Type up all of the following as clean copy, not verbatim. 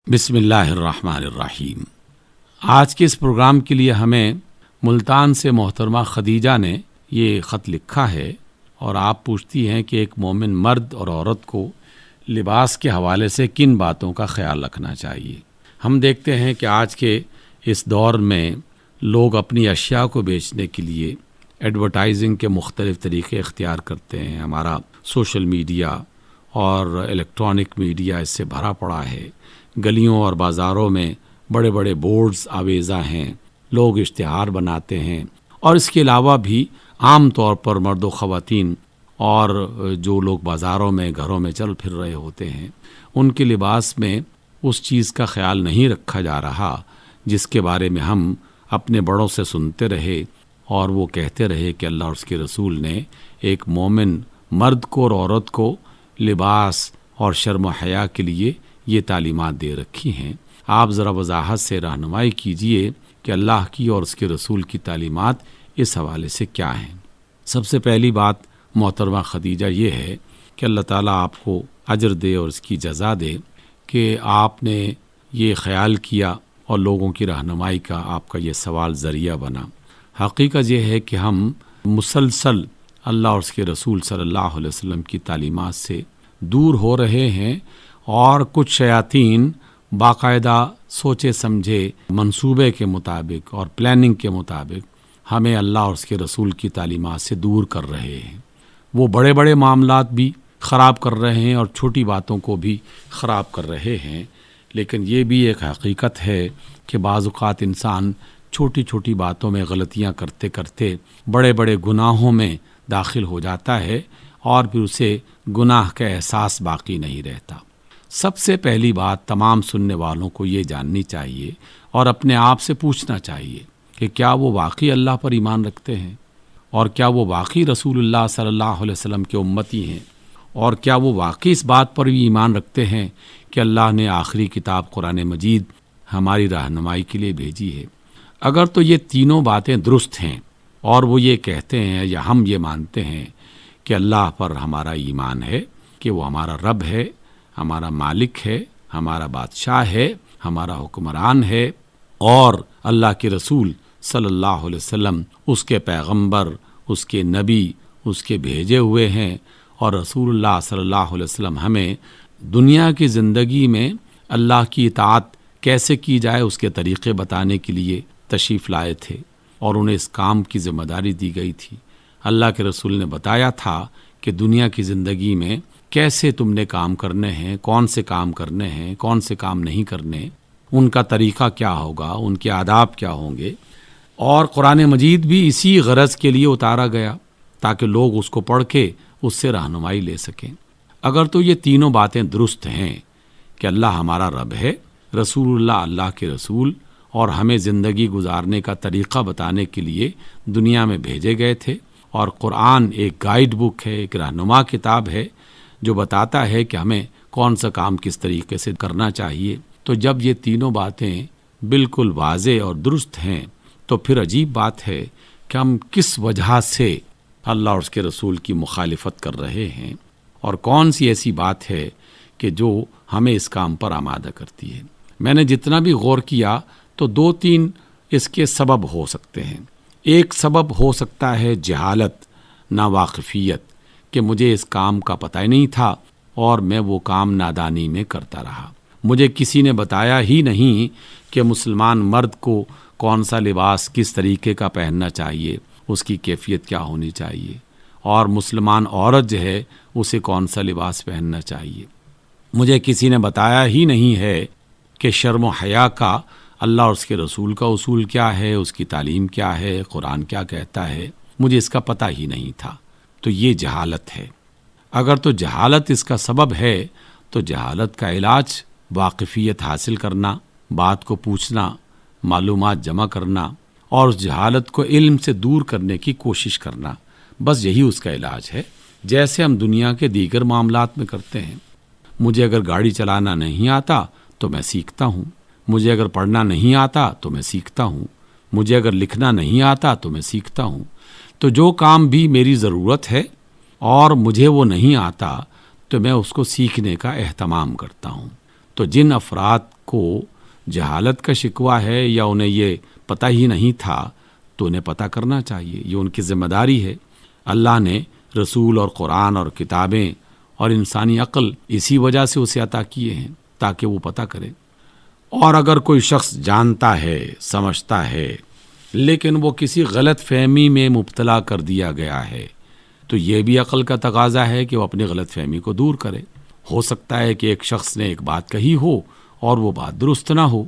بسم اللہ الرحمن الرحیم۔ آج کے اس پروگرام کے لیے ہمیں ملتان سے محترمہ خدیجہ نے یہ خط لکھا ہے، اور آپ پوچھتی ہیں کہ ایک مومن مرد اور عورت کو لباس کے حوالے سے کن باتوں کا خیال رکھنا چاہیے۔ ہم دیکھتے ہیں کہ آج کے اس دور میں لوگ اپنی اشیاء کو بیچنے کے لیے ایڈورٹائزنگ کے مختلف طریقے اختیار کرتے ہیں۔ ہمارا سوشل میڈیا اور الیکٹرانک میڈیا اس سے بھرا پڑا ہے۔ گلیوں اور بازاروں میں بڑے بڑے بورڈز آویزاں ہیں، لوگ اشتہار بناتے ہیں، اور اس کے علاوہ بھی عام طور پر مرد و خواتین اور جو لوگ بازاروں میں گھروں میں چل پھر رہے ہوتے ہیں، ان کے لباس میں اس چیز کا خیال نہیں رکھا جا رہا جس کے بارے میں ہم اپنے بڑوں سے سنتے رہے اور وہ کہتے رہے کہ اللہ اور اس کے رسول نے ایک مومن مرد کو اور عورت کو لباس اور شرم و حیا کے لیے یہ تعلیمات دے رکھی ہیں۔ آپ ذرا وضاحت سے رہنمائی کیجئے کہ اللہ کی اور اس کے رسول کی تعلیمات اس حوالے سے کیا ہیں۔ سب سے پہلی بات محترمہ خدیجہ یہ ہے کہ اللہ تعالیٰ آپ کو اجر دے اور اس کی جزا دے کہ آپ نے یہ خیال کیا اور لوگوں کی رہنمائی کا آپ کا یہ سوال ذریعہ بنا۔ حقیقت یہ ہے کہ ہم مسلسل اللہ اور اس کے رسول صلی اللہ علیہ وسلم کی تعلیمات سے دور ہو رہے ہیں، اور کچھ شیاطین باقاعدہ سوچے سمجھے منصوبے کے مطابق اور پلاننگ کے مطابق ہمیں اللہ اور اس کے رسول کی تعلیمات سے دور کر رہے ہیں۔ وہ بڑے بڑے معاملات بھی خراب کر رہے ہیں اور چھوٹی باتوں کو بھی خراب کر رہے ہیں، لیکن یہ بھی ایک حقیقت ہے کہ بعض اوقات انسان چھوٹی چھوٹی باتوں میں غلطیاں کرتے کرتے بڑے بڑے گناہوں میں داخل ہو جاتا ہے، اور پھر اسے گناہ کا احساس باقی نہیں رہتا۔ سب سے پہلی بات تمام سننے والوں کو یہ جاننی چاہیے اور اپنے آپ سے پوچھنا چاہیے کہ کیا وہ واقعی اللہ پر ایمان رکھتے ہیں، اور کیا وہ واقعی رسول اللہ صلی اللہ علیہ وسلم کے امتی ہیں، اور کیا وہ واقعی اس بات پر بھی ایمان رکھتے ہیں کہ اللہ نے آخری کتاب قرآن مجید ہماری رہنمائی کے لیے بھیجی ہے۔ اگر تو یہ تینوں باتیں درست ہیں اور وہ یہ کہتے ہیں یا ہم یہ مانتے ہیں کہ اللہ پر ہمارا ایمان ہے، کہ وہ ہمارا رب ہے، ہمارا مالک ہے، ہمارا بادشاہ ہے، ہمارا حکمران ہے، اور اللہ کے رسول صلی اللہ علیہ وسلم اس کے پیغمبر، اس کے نبی، اس کے بھیجے ہوئے ہیں، اور رسول اللہ صلی اللہ علیہ وسلم ہمیں دنیا کی زندگی میں اللہ کی اطاعت کیسے کی جائے اس کے طریقے بتانے کے لیے تشریف لائے تھے، اور انہیں اس کام کی ذمہ داری دی گئی تھی۔ اللہ کے رسول نے بتایا تھا کہ دنیا کی زندگی میں کیسے تم نے کام کرنے ہیں، کون سے کام کرنے ہیں، کون سے کام نہیں کرنے، ان کا طریقہ کیا ہوگا، ان کے آداب کیا ہوں گے، اور قرآن مجید بھی اسی غرض کے لیے اتارا گیا تاکہ لوگ اس کو پڑھ کے اس سے رہنمائی لے سکیں۔ اگر تو یہ تینوں باتیں درست ہیں کہ اللہ ہمارا رب ہے، رسول اللہ اللہ کے رسول اور ہمیں زندگی گزارنے کا طریقہ بتانے کے لیے دنیا میں بھیجے گئے تھے، اور قرآن ایک گائیڈ بک ہے، ایک رہنما کتاب ہے جو بتاتا ہے کہ ہمیں کون سا کام کس طریقے سے کرنا چاہیے، تو جب یہ تینوں باتیں بالکل واضح اور درست ہیں تو پھر عجیب بات ہے کہ ہم کس وجہ سے اللہ اور اس کے رسول کی مخالفت کر رہے ہیں، اور کون سی ایسی بات ہے کہ جو ہمیں اس کام پر آمادہ کرتی ہے۔ میں نے جتنا بھی غور کیا تو دو تین اس کے سبب ہو سکتے ہیں۔ ایک سبب ہو سکتا ہے جہالت، ناواقفیت، کہ مجھے اس کام کا پتہ ہی نہیں تھا اور میں وہ کام نادانی میں کرتا رہا۔ مجھے کسی نے بتایا ہی نہیں کہ مسلمان مرد کو کون سا لباس کس طریقے کا پہننا چاہیے، اس کی کیفیت کیا ہونی چاہیے، اور مسلمان عورت جو ہے اسے کون سا لباس پہننا چاہیے۔ مجھے کسی نے بتایا ہی نہیں ہے کہ شرم و حیا کا اللہ اور اس کے رسول کا اصول کیا ہے، اس کی تعلیم کیا ہے، قرآن کیا کہتا ہے۔ مجھے اس کا پتہ ہی نہیں تھا، تو یہ جہالت ہے۔ اگر تو جہالت اس کا سبب ہے تو جہالت کا علاج واقفیت حاصل کرنا، بات کو پوچھنا، معلومات جمع کرنا، اور اس جہالت کو علم سے دور کرنے کی کوشش کرنا، بس یہی اس کا علاج ہے۔ جیسے ہم دنیا کے دیگر معاملات میں کرتے ہیں۔ مجھے اگر گاڑی چلانا نہیں آتا تو میں سیکھتا ہوں، مجھے اگر پڑھنا نہیں آتا تو میں سیکھتا ہوں، مجھے اگر لکھنا نہیں آتا تو میں سیکھتا ہوں۔ تو جو کام بھی میری ضرورت ہے اور مجھے وہ نہیں آتا تو میں اس کو سیکھنے کا اہتمام کرتا ہوں۔ تو جن افراد کو جہالت کا شکوہ ہے یا انہیں یہ پتہ ہی نہیں تھا تو انہیں پتہ کرنا چاہیے، یہ ان کی ذمہ داری ہے۔ اللہ نے رسول اور قرآن اور کتابیں اور انسانی عقل اسی وجہ سے اسے عطا کیے ہیں تاکہ وہ پتہ کرے۔ اور اگر کوئی شخص جانتا ہے، سمجھتا ہے، لیکن وہ کسی غلط فہمی میں مبتلا کر دیا گیا ہے تو یہ بھی عقل کا تقاضا ہے کہ وہ اپنی غلط فہمی کو دور کرے۔ ہو سکتا ہے کہ ایک شخص نے ایک بات کہی ہو اور وہ بات درست نہ ہو،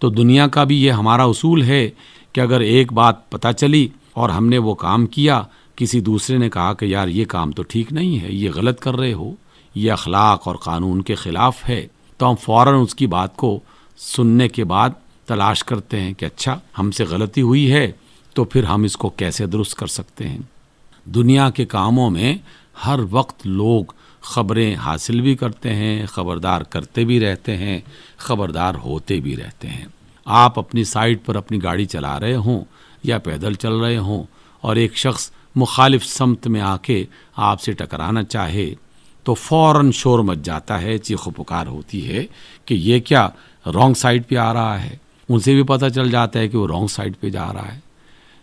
تو دنیا کا بھی یہ ہمارا اصول ہے کہ اگر ایک بات پتہ چلی اور ہم نے وہ کام کیا، کسی دوسرے نے کہا کہ یار یہ کام تو ٹھیک نہیں ہے، یہ غلط کر رہے ہو، یہ اخلاق اور قانون کے خلاف ہے، تو ہم فوراً اس کی بات کو سننے کے بعد تلاش کرتے ہیں کہ اچھا ہم سے غلطی ہوئی ہے تو پھر ہم اس کو کیسے درست کر سکتے ہیں۔ دنیا کے کاموں میں ہر وقت لوگ خبریں حاصل بھی کرتے ہیں، خبردار کرتے بھی رہتے ہیں، خبردار ہوتے بھی رہتے ہیں۔ آپ اپنی سائٹ پر اپنی گاڑی چلا رہے ہوں یا پیدل چل رہے ہوں اور ایک شخص مخالف سمت میں آ کے آپ سے ٹکرانا چاہے تو فوراً شور مچ جاتا ہے، چیخ و پکار ہوتی ہے کہ یہ کیا رانگ سائڈ پہ آ رہا ہے۔ ان سے بھی پتہ چل جاتا ہے کہ وہ رانگ سائڈ پہ جا رہا ہے۔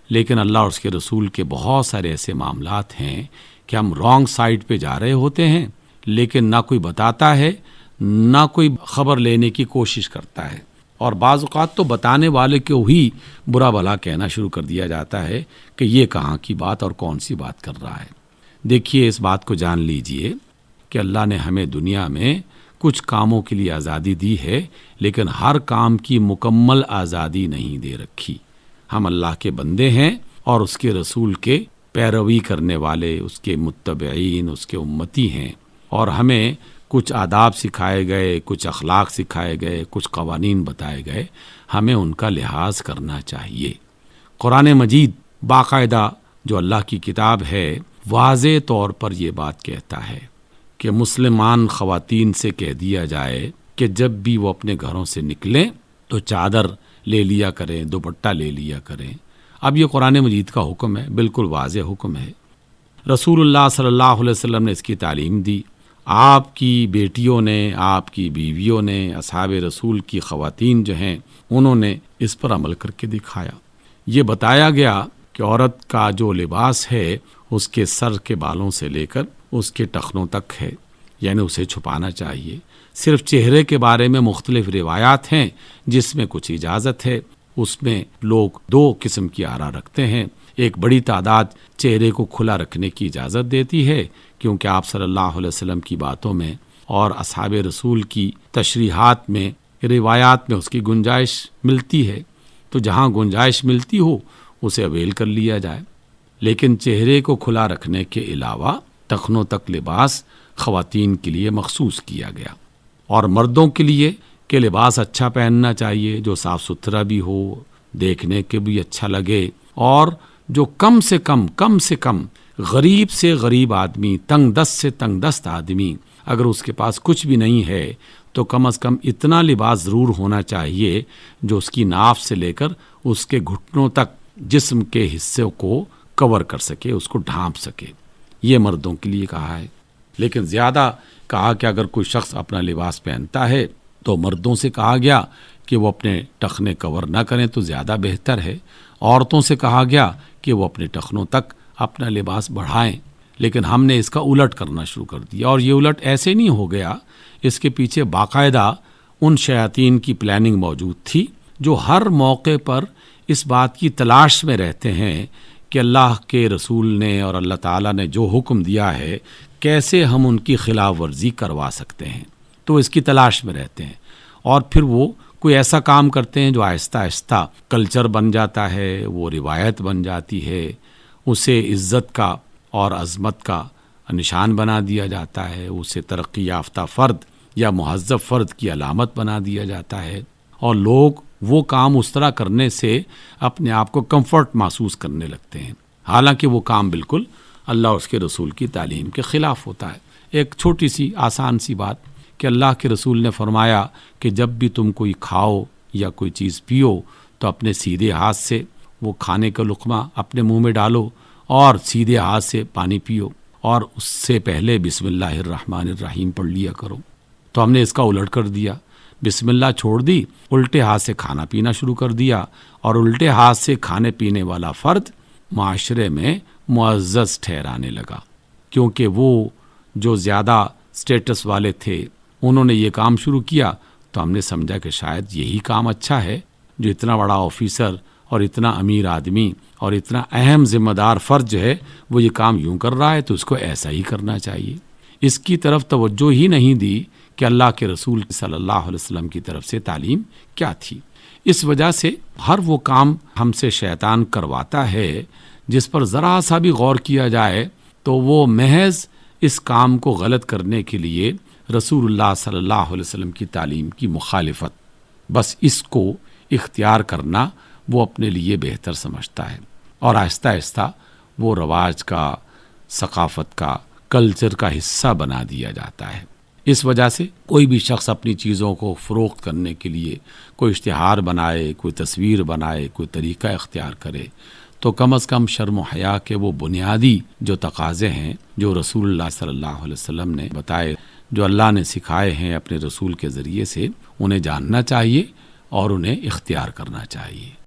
لیکن اللہ اور اس کے رسول کے بہت سارے ایسے معاملات ہیں کہ ہم رانگ سائڈ پہ جا رہے ہوتے ہیں، لیکن نہ کوئی بتاتا ہے، نہ کوئی خبر لینے کی کوشش کرتا ہے، اور بعض اوقات تو بتانے والے کو ہی برا بھلا کہنا شروع کر دیا جاتا ہے کہ یہ کہاں کی بات اور کون سی بات کر رہا ہے۔ دیکھیے، اس بات کو جان لیجئے کہ اللہ نے ہمیں دنیا میں کچھ کاموں کے لیے آزادی دی ہے، لیکن ہر کام کی مکمل آزادی نہیں دے رکھی۔ ہم اللہ کے بندے ہیں اور اس کے رسول کے پیروی کرنے والے، اس کے متبعین، اس کے امتی ہیں، اور ہمیں کچھ آداب سکھائے گئے، کچھ اخلاق سکھائے گئے، کچھ قوانین بتائے گئے، ہمیں ان کا لحاظ کرنا چاہیے۔ قرآن مجید باقاعدہ جو اللہ کی کتاب ہے واضح طور پر یہ بات کہتا ہے کہ مسلمان خواتین سے کہہ دیا جائے کہ جب بھی وہ اپنے گھروں سے نکلیں تو چادر لے لیا کریں، دوپٹہ لے لیا کریں۔ اب یہ قرآن مجید کا حکم ہے، بالکل واضح حکم ہے۔ رسول اللہ صلی اللہ علیہ وسلم نے اس کی تعلیم دی، آپ کی بیٹیوں نے، آپ کی بیویوں نے، اصحاب رسول کی خواتین جو ہیں انہوں نے اس پر عمل کر کے دکھایا۔ یہ بتایا گیا کہ عورت کا جو لباس ہے اس کے سر کے بالوں سے لے کر اس کے ٹخنوں تک ہے، یعنی اسے چھپانا چاہیے۔ صرف چہرے کے بارے میں مختلف روایات ہیں جس میں کچھ اجازت ہے، اس میں لوگ دو قسم کی آرا رکھتے ہیں۔ ایک بڑی تعداد چہرے کو کھلا رکھنے کی اجازت دیتی ہے کیونکہ آپ صلی اللہ علیہ وسلم کی باتوں میں اور اصحاب رسول کی تشریحات میں، روایات میں اس کی گنجائش ملتی ہے، تو جہاں گنجائش ملتی ہو اسے اویل کر لیا جائے۔ لیکن چہرے کو کھلا رکھنے کے علاوہ ٹخنوں تک لباس خواتین کے لیے مخصوص کیا گیا، اور مردوں کے لیے کہ لباس اچھا پہننا چاہیے جو صاف ستھرا بھی ہو، دیکھنے کے بھی اچھا لگے، اور جو کم سے کم غریب سے غریب آدمی، تنگ دست سے تنگ دست آدمی اگر اس کے پاس کچھ بھی نہیں ہے تو کم از کم اتنا لباس ضرور ہونا چاہیے جو اس کی ناف سے لے کر اس کے گھٹنوں تک جسم کے حصے کو کور کر سکے، اس کو ڈھانپ سکے۔ یہ مردوں کے لیے کہا ہے۔ لیکن زیادہ کہا کہ اگر کوئی شخص اپنا لباس پہنتا ہے تو مردوں سے کہا گیا کہ وہ اپنے ٹخنے کور نہ کریں تو زیادہ بہتر ہے، عورتوں سے کہا گیا کہ وہ اپنے ٹخنوں تک اپنا لباس بڑھائیں۔ لیکن ہم نے اس کا الٹ کرنا شروع کر دیا، اور یہ الٹ ایسے نہیں ہو گیا، اس کے پیچھے باقاعدہ ان شیاطین کی پلاننگ موجود تھی جو ہر موقع پر اس بات کی تلاش میں رہتے ہیں کہ اللہ کے رسول نے اور اللہ تعالیٰ نے جو حکم دیا ہے کیسے ہم ان کی خلاف ورزی کروا سکتے ہیں، تو اس کی تلاش میں رہتے ہیں، اور پھر وہ کوئی ایسا کام کرتے ہیں جو آہستہ آہستہ کلچر بن جاتا ہے، وہ روایت بن جاتی ہے، اسے عزت کا اور عظمت کا نشان بنا دیا جاتا ہے، اسے ترقی یافتہ فرد یا مہذب فرد کی علامت بنا دیا جاتا ہے، اور لوگ وہ کام اس طرح کرنے سے اپنے آپ کو کمفرٹ محسوس کرنے لگتے ہیں، حالانکہ وہ کام بالکل اللہ اور اس کے رسول کی تعلیم کے خلاف ہوتا ہے۔ ایک چھوٹی سی آسان سی بات کہ اللہ کے رسول نے فرمایا کہ جب بھی تم کوئی کھاؤ یا کوئی چیز پیو تو اپنے سیدھے ہاتھ سے وہ کھانے کا لقمہ اپنے منہ میں ڈالو اور سیدھے ہاتھ سے پانی پیو، اور اس سے پہلے بسم اللہ الرحمن الرحیم پڑھ لیا کرو۔ تو ہم نے اس کا الٹ کر دیا، بسم اللہ چھوڑ دی، الٹے ہاتھ سے کھانا پینا شروع کر دیا، اور الٹے ہاتھ سے کھانے پینے والا فرد معاشرے میں معزز ٹھہرانے لگا، کیونکہ وہ جو زیادہ سٹیٹس والے تھے انہوں نے یہ کام شروع کیا، تو ہم نے سمجھا کہ شاید یہی کام اچھا ہے، جو اتنا بڑا آفیسر اور اتنا امیر آدمی اور اتنا اہم ذمہ دار فرد جو ہے وہ یہ کام یوں کر رہا ہے، تو اس کو ایسا ہی کرنا چاہیے۔ اس کی طرف توجہ ہی نہیں دی کہ اللہ کے رسول صلی اللہ علیہ وسلم کی طرف سے تعلیم کیا تھی۔ اس وجہ سے ہر وہ کام ہم سے شیطان کرواتا ہے جس پر ذرا سا بھی غور کیا جائے تو وہ محض اس کام کو غلط کرنے کے لیے رسول اللہ صلی اللہ علیہ وسلم کی تعلیم کی مخالفت، بس اس کو اختیار کرنا وہ اپنے لیے بہتر سمجھتا ہے، اور آہستہ آہستہ وہ رواج کا، ثقافت کا، کلچر کا حصہ بنا دیا جاتا ہے۔ اس وجہ سے کوئی بھی شخص اپنی چیزوں کو فروخت کرنے کے لیے کوئی اشتہار بنائے، کوئی تصویر بنائے، کوئی طریقہ اختیار کرے، تو کم از کم شرم و حیا کے وہ بنیادی جو تقاضے ہیں جو رسول اللہ صلی اللہ علیہ وسلم نے بتائے، جو اللہ نے سکھائے ہیں اپنے رسول کے ذریعے سے، انہیں جاننا چاہیے اور انہیں اختیار کرنا چاہیے۔